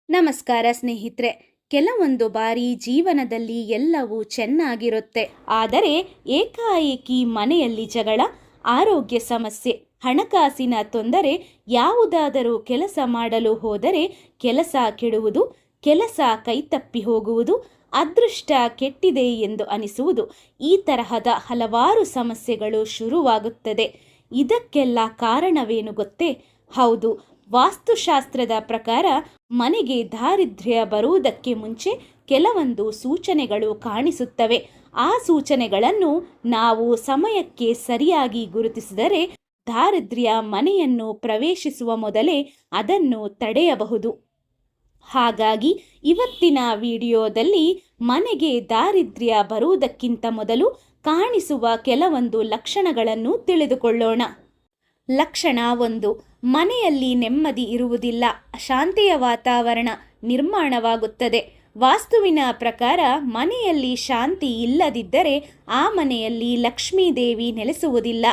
ನಮಸ್ಕಾರ ಸ್ನೇಹಿತರೆ. ಕೆಲವೊಂದು ಬಾರಿ ಜೀವನದಲ್ಲಿ ಎಲ್ಲವೂ ಚೆನ್ನಾಗಿರುತ್ತೆ, ಆದರೆ ಏಕಾಏಕಿ ಮನೆಯಲ್ಲಿ ಜಗಳ, ಆರೋಗ್ಯ ಸಮಸ್ಯೆ, ಹಣಕಾಸಿನ ತೊಂದರೆ, ಯಾವುದಾದರೂ ಕೆಲಸ ಮಾಡಲು ಹೋದರೆ ಕೆಲಸ ಕೆಡುವುದು, ಕೆಲಸ ಕೈತಪ್ಪಿ ಹೋಗುವುದು, ಅದೃಷ್ಟ ಕೆಟ್ಟಿದೆ ಎಂದು ಅನಿಸುವುದು, ಈ ತರಹದ ಹಲವಾರು ಸಮಸ್ಯೆಗಳು ಶುರುವಾಗುತ್ತದೆ. ಇದಕ್ಕೆಲ್ಲ ಕಾರಣವೇನು ಗೊತ್ತೇ? ಹೌದು, ವಾಸ್ತುಶಾಸ್ತ್ರದ ಪ್ರಕಾರ ಮನೆಗೆ ದಾರಿದ್ರ್ಯ ಬರುವುದಕ್ಕೆ ಮುಂಚೆ ಕೆಲವೊಂದು ಸೂಚನೆಗಳು ಕಾಣಿಸುತ್ತವೆ. ಆ ಸೂಚನೆಗಳನ್ನು ನಾವು ಸಮಯಕ್ಕೆ ಸರಿಯಾಗಿ ಗುರುತಿಸಿದರೆ ದಾರಿದ್ರ್ಯ ಮನೆಯನ್ನು ಪ್ರವೇಶಿಸುವ ಮೊದಲೇ ಅದನ್ನು ತಡೆಯಬಹುದು. ಹಾಗಾಗಿ ಇವತ್ತಿನ ವಿಡಿಯೋದಲ್ಲಿ ಮನೆಗೆ ದಾರಿದ್ರ್ಯ ಬರುವುದಕ್ಕಿಂತ ಮೊದಲು ಕಾಣಿಸುವ ಕೆಲವೊಂದು ಲಕ್ಷಣಗಳನ್ನು ತಿಳಿದುಕೊಳ್ಳೋಣ. ಲಕ್ಷಣ 1. ಮನೆಯಲ್ಲಿ ನೆಮ್ಮದಿ ಇರುವುದಿಲ್ಲ, ಅಶಾಂತಿಯ ವಾತಾವರಣ ನಿರ್ಮಾಣವಾಗುತ್ತದೆ. ವಾಸ್ತುವಿನ ಪ್ರಕಾರ ಮನೆಯಲ್ಲಿ ಶಾಂತಿ ಇಲ್ಲದಿದ್ದರೆ ಆ ಮನೆಯಲ್ಲಿ ಲಕ್ಷ್ಮೀದೇವಿ ನೆಲೆಸುವುದಿಲ್ಲ.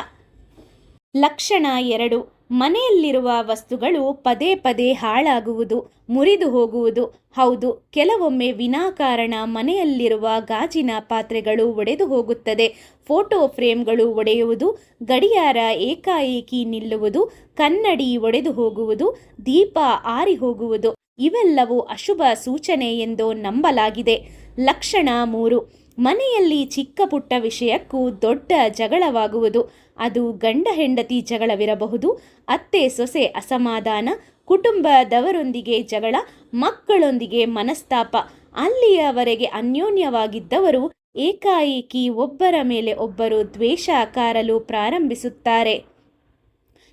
ಲಕ್ಷಣ 2. ಮನೆಯಲ್ಲಿರುವ ವಸ್ತುಗಳು ಪದೇ ಪದೇ ಹಾಳಾಗುವುದು, ಮುರಿದು ಹೋಗುವುದು. ಹೌದು, ಕೆಲವೊಮ್ಮೆ ವಿನಾಕಾರಣ ಮನೆಯಲ್ಲಿರುವ ಗಾಜಿನ ಪಾತ್ರೆಗಳು ಒಡೆದು ಹೋಗುತ್ತದೆ, ಫೋಟೋ ಫ್ರೇಮ್ಗಳು ಒಡೆಯುವುದು, ಗಡಿಯಾರ ಏಕಾಏಕಿ ನಿಲ್ಲುವುದು, ಕನ್ನಡಿ ಒಡೆದು ಹೋಗುವುದು, ದೀಪ ಆರಿ ಹೋಗುವುದು. ಇವೆಲ್ಲವೂ ಅಶುಭ ಸೂಚನೆ ಎಂದು ನಂಬಲಾಗಿದೆ. ಲಕ್ಷಣ 3. ಮನೆಯಲ್ಲಿ ಚಿಕ್ಕ ಪುಟ್ಟ ವಿಷಯಕ್ಕೂ ದೊಡ್ಡ ಜಗಳವಾಗುವುದು. ಅದು ಗಂಡ ಹೆಂಡತಿ ಜಗಳವಿರಬಹುದು, ಅತ್ತೆ ಸೊಸೆ ಅಸಮಾಧಾನ, ಕುಟುಂಬದವರೊಂದಿಗೆ ಜಗಳ, ಮಕ್ಕಳೊಂದಿಗೆ ಮನಸ್ತಾಪ. ಅಲ್ಲಿಯವರೆಗೆ ಅನ್ಯೋನ್ಯವಾಗಿದ್ದವರು ಏಕಾಏಕಿ ಒಬ್ಬರ ಮೇಲೆ ಒಬ್ಬರು ದ್ವೇಷ ಕಾರಲು ಪ್ರಾರಂಭಿಸುತ್ತಾರೆ.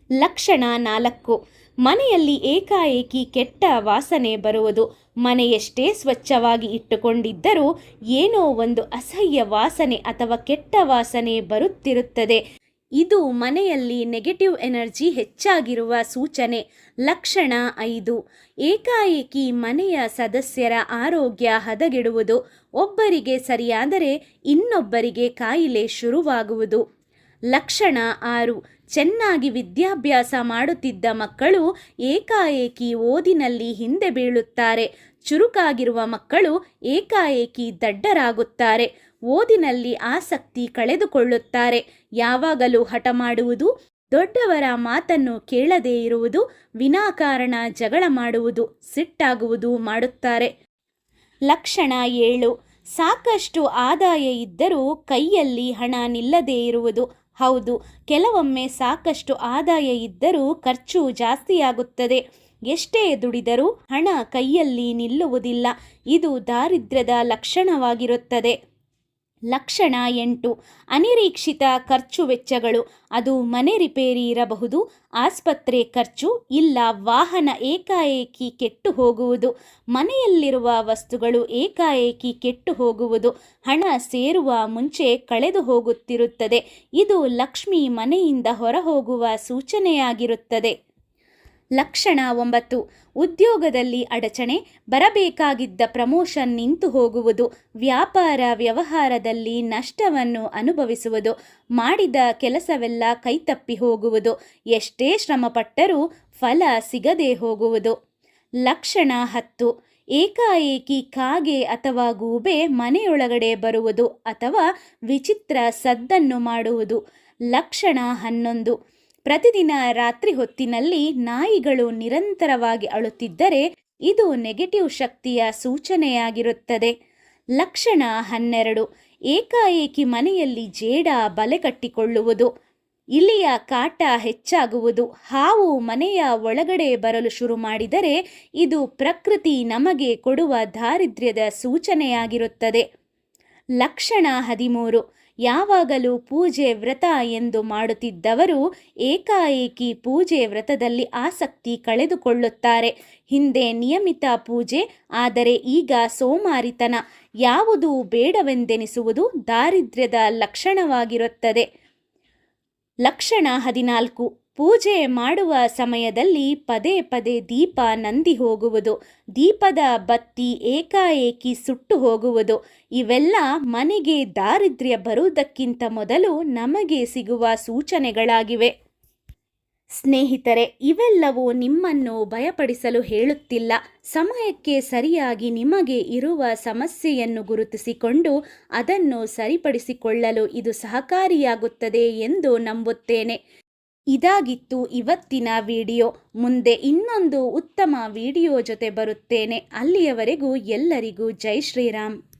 ಲಕ್ಷಣ 4. ಮನೆಯಲ್ಲಿ ಏಕಾಏಕಿ ಕೆಟ್ಟ ವಾಸನೆ ಬರುವುದು. ಮನೆಯೆಷ್ಟೇ ಸ್ವಚ್ಛವಾಗಿ ಇಟ್ಟುಕೊಂಡಿದ್ದರೂ ಏನೋ ಒಂದು ಅಸಹ್ಯ ವಾಸನೆ ಅಥವಾ ಕೆಟ್ಟ ವಾಸನೆ ಬರುತ್ತಿರುತ್ತದೆ. ಇದು ಮನೆಯಲ್ಲಿ ನೆಗೆಟಿವ್ ಎನರ್ಜಿ ಹೆಚ್ಚಾಗಿರುವ ಸೂಚನೆ. ಲಕ್ಷಣ 5. ಏಕಾಏಕಿ ಮನೆಯ ಸದಸ್ಯರ ಆರೋಗ್ಯ ಹದಗೆಡುವುದು. ಒಬ್ಬರಿಗೆ ಸರಿಯಾದರೆ ಇನ್ನೊಬ್ಬರಿಗೆ ಕಾಯಿಲೆ ಶುರುವಾಗುವುದು. ಲಕ್ಷಣ 6. ಚೆನ್ನಾಗಿ ವಿದ್ಯಾಭ್ಯಾಸ ಮಾಡುತ್ತಿದ್ದ ಮಕ್ಕಳು ಏಕಾಏಕಿ ಓದಿನಲ್ಲಿ ಹಿಂದೆ ಬೀಳುತ್ತಾರೆ. ಚುರುಕಾಗಿರುವ ಮಕ್ಕಳು ಏಕಾಏಕಿ ದಡ್ಡರಾಗುತ್ತಾರೆ. ಓದಿನಲ್ಲಿ ಆಸಕ್ತಿ ಕಳೆದುಕೊಳ್ಳುತ್ತಾರೆ. ಯಾವಾಗಲೂ ಹಠ ಮಾಡುವುದು, ದೊಡ್ಡವರ ಮಾತನ್ನು ಕೇಳದೇ ಇರುವುದು, ವಿನಾಕಾರಣ ಜಗಳ ಮಾಡುವುದು, ಸಿಟ್ಟಾಗುವುದು ಮಾಡುತ್ತಾರೆ. ಲಕ್ಷಣ 7. ಸಾಕಷ್ಟು ಆದಾಯ ಇದ್ದರೂ ಕೈಯಲ್ಲಿ ಹಣ ನಿಲ್ಲದೇ ಇರುವುದು. ಹೌದು, ಕೆಲವೊಮ್ಮೆ ಸಾಕಷ್ಟು ಆದಾಯ ಇದ್ದರೂ ಖರ್ಚು ಜಾಸ್ತಿಯಾಗುತ್ತದೆ. ಎಷ್ಟೇ ದುಡಿದರೂ ಹಣ ಕೈಯಲ್ಲಿ ನಿಲ್ಲುವುದಿಲ್ಲ. ಇದು ದಾರಿದ್ರ್ಯದ ಲಕ್ಷಣವಾಗಿರುತ್ತದೆ. ಲಕ್ಷಣ 8. ಅನಿರೀಕ್ಷಿತ ಖರ್ಚು ವೆಚ್ಚಗಳು. ಅದು ಮನೆ ರಿಪೇರಿ ಇರಬಹುದು, ಆಸ್ಪತ್ರೆ ಖರ್ಚು, ಇಲ್ಲ ವಾಹನ ಏಕಾಏಕಿ ಕೆಟ್ಟು ಹೋಗುವುದು. ಮನೆಯಲ್ಲಿರುವ ವಸ್ತುಗಳು ಏಕಾಏಕಿ ಕೆಟ್ಟು ಹೋಗುವುದು, ಹಣ ಸೇರುವ ಮುಂಚೆ ಕಳೆದು ಹೋಗುತ್ತಿರುತ್ತದೆ. ಇದು ಲಕ್ಷ್ಮಿ ಮನೆಯಿಂದ ಹೊರಹೋಗುವ ಸೂಚನೆಯಾಗಿರುತ್ತದೆ. ಲಕ್ಷಣ 9. ಉದ್ಯೋಗದಲ್ಲಿ ಅಡಚಣೆ, ಬರಬೇಕಾಗಿದ್ದ ಪ್ರಮೋಷನ್ ನಿಂತು ಹೋಗುವುದು, ವ್ಯಾಪಾರ ವ್ಯವಹಾರದಲ್ಲಿ ನಷ್ಟವನ್ನು ಅನುಭವಿಸುವುದು, ಮಾಡಿದ ಕೆಲಸವೆಲ್ಲ ಕೈತಪ್ಪಿ ಹೋಗುವುದು, ಎಷ್ಟೇ ಶ್ರಮಪಟ್ಟರೂ ಫಲ ಸಿಗದೆ ಹೋಗುವುದು. ಲಕ್ಷಣ 10. ಏಕಾಏಕಿ ಕಾಗೆ ಅಥವಾ ಗೂಬೆ ಮನೆಯೊಳಗಡೆ ಬರುವುದು ಅಥವಾ ವಿಚಿತ್ರ ಸದ್ದನ್ನು ಮಾಡುವುದು. ಲಕ್ಷಣ 11. ಪ್ರತಿದಿನ ರಾತ್ರಿ ಹೊತ್ತಿನಲ್ಲಿ ನಾಯಿಗಳು ನಿರಂತರವಾಗಿ ಅಳುತ್ತಿದ್ದರೆ ಇದು ನೆಗೆಟಿವ್ ಶಕ್ತಿಯ ಸೂಚನೆಯಾಗಿರುತ್ತದೆ. ಲಕ್ಷಣ 12. ಏಕಾಏಕಿ ಮನೆಯಲ್ಲಿ ಜೇಡ ಬಲೆ ಕಟ್ಟಿಕೊಳ್ಳುವುದು, ಇಲಿಯ ಕಾಟ ಹೆಚ್ಚಾಗುವುದು, ಹಾವು ಮನೆಯ ಒಳಗಡೆ ಬರಲು ಶುರು ಮಾಡಿದರೆ ಇದು ಪ್ರಕೃತಿ ನಮಗೆ ಕೊಡುವ ದಾರಿದ್ರ್ಯದ ಸೂಚನೆಯಾಗಿರುತ್ತದೆ. ಲಕ್ಷಣ 13. ಯಾವಾಗಲೂ ಪೂಜೆ ವ್ರತ ಎಂದು ಮಾಡುತ್ತಿದ್ದವರು ಏಕಾಏಕಿ ಪೂಜೆ ವ್ರತದಲ್ಲಿ ಆಸಕ್ತಿ ಕಳೆದುಕೊಳ್ಳುತ್ತಾರೆ. ಹಿಂದೆ ನಿಯಮಿತ ಪೂಜೆ, ಆದರೆ ಈಗ ಸೋಮಾರಿತನ, ಯಾವುದೂ ಬೇಡವೆಂದೆನಿಸುವುದು ದಾರಿದ್ರ್ಯದ ಲಕ್ಷಣವಾಗಿರುತ್ತದೆ. ಲಕ್ಷಣ 14. ಪೂಜೆ ಮಾಡುವ ಸಮಯದಲ್ಲಿ ಪದೇ ಪದೇ ದೀಪ ನಂದಿ ಹೋಗುವುದು, ದೀಪದ ಬತ್ತಿ ಏಕಾಏಕಿ ಸುಟ್ಟು ಹೋಗುವುದು. ಇವೆಲ್ಲ ಮನೆಗೆ ದಾರಿದ್ರ್ಯ ಬರುವುದಕ್ಕಿಂತ ಮೊದಲು ನಮಗೆ ಸಿಗುವ ಸೂಚನೆಗಳಾಗಿವೆ. ಸ್ನೇಹಿತರೆ, ಇವೆಲ್ಲವೂ ನಿಮ್ಮನ್ನು ಭಯಪಡಿಸಲು ಹೇಳುತ್ತಿಲ್ಲ. ಸಮಯಕ್ಕೆ ಸರಿಯಾಗಿ ನಿಮಗೆ ಇರುವ ಸಮಸ್ಯೆಯನ್ನು ಗುರುತಿಸಿಕೊಂಡು ಅದನ್ನು ಸರಿಪಡಿಸಿಕೊಳ್ಳಲು ಇದು ಸಹಕಾರಿಯಾಗುತ್ತದೆ ಎಂದು ನಂಬುತ್ತೇನೆ. ಇದಾಗಿತ್ತು ಇವತ್ತಿನ ವಿಡಿಯೋ. ಮುಂದೆ ಇನ್ನೊಂದು ಉತ್ತಮ ವಿಡಿಯೋ ಜೊತೆ ಬರುತ್ತೇನೆ. ಅಲ್ಲಿಯವರೆಗೂ ಎಲ್ಲರಿಗೂ ಜೈ ಶ್ರೀರಾಮ್.